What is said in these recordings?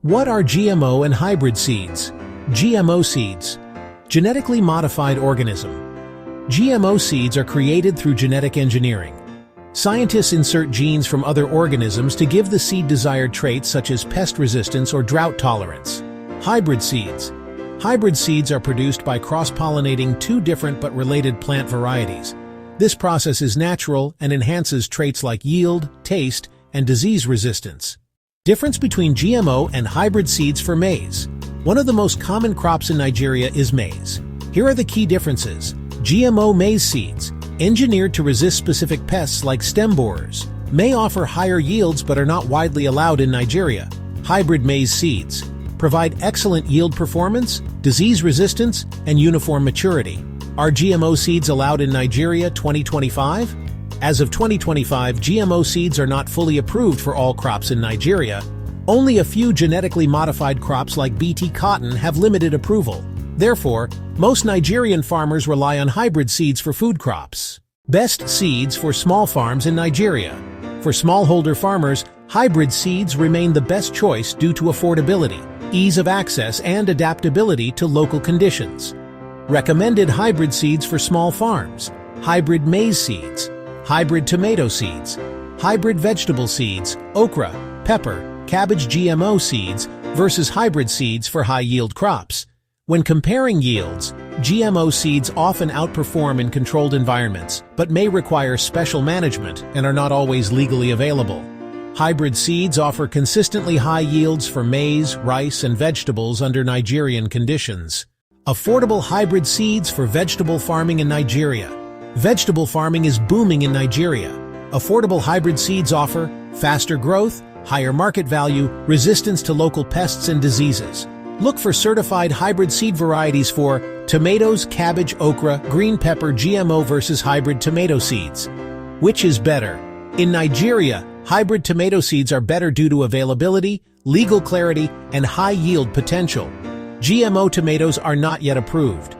What are GMO and hybrid seeds? GMO seeds. Genetically modified organism. GMO seeds are created through genetic engineering. Scientists insert genes from other organisms to give the seed desired traits such as pest resistance or drought tolerance. Hybrid seeds. Hybrid seeds are produced by cross-pollinating two different but related plant varieties. This process is natural and enhances traits like yield, taste, and disease resistance. Difference between GMO and hybrid seeds for maize. One of the most common crops in Nigeria is maize. Here are the key differences. GMO maize seeds, engineered to resist specific pests like stem borers, may offer higher yields but are not widely allowed in Nigeria. Hybrid maize seeds provide excellent yield performance, disease resistance, and uniform maturity. Are GMO seeds allowed in Nigeria 2025? As of 2025, GMO seeds are not fully approved for all crops in Nigeria. Only a few genetically modified crops like Bt cotton have limited approval. Therefore, most Nigerian farmers rely on hybrid seeds for food crops. Best seeds for small farms in Nigeria. For smallholder farmers, hybrid seeds remain the best choice due to affordability, ease of access, and adaptability to local conditions. Recommended hybrid seeds for small farms. Hybrid maize seeds. Hybrid tomato seeds, hybrid vegetable seeds, okra, pepper, cabbage GMO seeds versus hybrid seeds for high-yield crops. When comparing yields, GMO seeds often outperform in controlled environments, but may require special management and are not always legally available. Hybrid seeds offer consistently high yields for maize, rice, and vegetables under Nigerian conditions. Affordable hybrid seeds for vegetable farming in Nigeria. Vegetable farming is booming in Nigeria. Affordable hybrid seeds offer faster growth, higher market value, resistance to local pests and diseases. Look for certified hybrid seed varieties for tomatoes, cabbage, okra, green pepper, GMO versus hybrid tomato seeds. Which is better? In Nigeria, hybrid tomato seeds are better due to availability, legal clarity, and high yield potential. GMO tomatoes are not yet approved.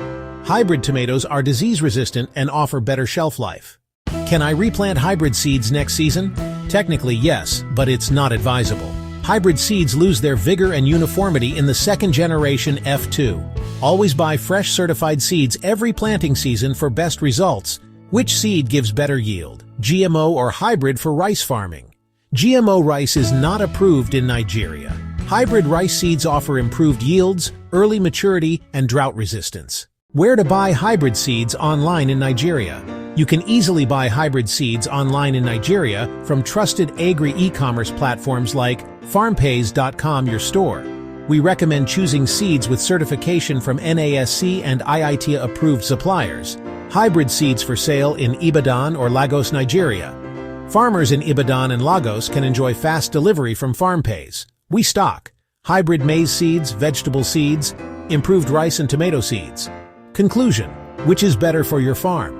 Hybrid tomatoes are disease-resistant and offer better shelf life. Can I replant hybrid seeds next season? Technically, yes, but it's not advisable. Hybrid seeds lose their vigor and uniformity in the second generation F2. Always buy fresh certified seeds every planting season for best results. Which seed gives better yield? GMO or hybrid for rice farming? GMO rice is not approved in Nigeria. Hybrid rice seeds offer improved yields, early maturity, and drought resistance. Where to buy hybrid seeds online in Nigeria? You can easily buy hybrid seeds online in Nigeria from trusted agri e-commerce platforms like farmpays.com, your store. We recommend choosing seeds with certification from NASC and IITA-approved suppliers. Hybrid seeds for sale in Ibadan or Lagos, Nigeria. Farmers in Ibadan and Lagos can enjoy fast delivery from FarmPays. We stock hybrid maize seeds, vegetable seeds, improved rice and tomato seeds. Conclusion: which is better for your farm?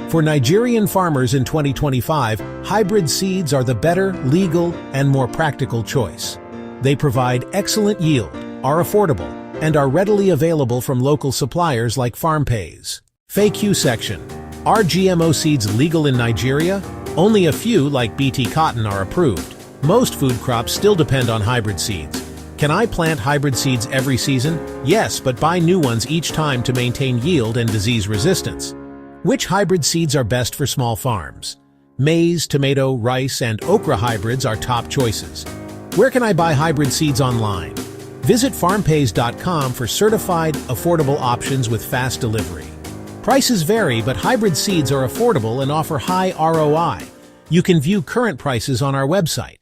For Nigerian farmers in 2025, hybrid seeds are the better, legal, and more practical choice. They provide excellent yield, are affordable, and are readily available from local suppliers like FarmPays. FAQ section. Are GMO seeds legal in Nigeria? Only a few, like Bt cotton, are approved. Most food crops still depend on hybrid seeds. Can I plant hybrid seeds every season? Yes, but buy new ones each time to maintain yield and disease resistance. Which hybrid seeds are best for small farms? Maize, tomato, rice, and okra hybrids are top choices. Where can I buy hybrid seeds online? Visit farmpays.com for certified, affordable options with fast delivery. Prices vary, but hybrid seeds are affordable and offer high ROI. You can view current prices on our website.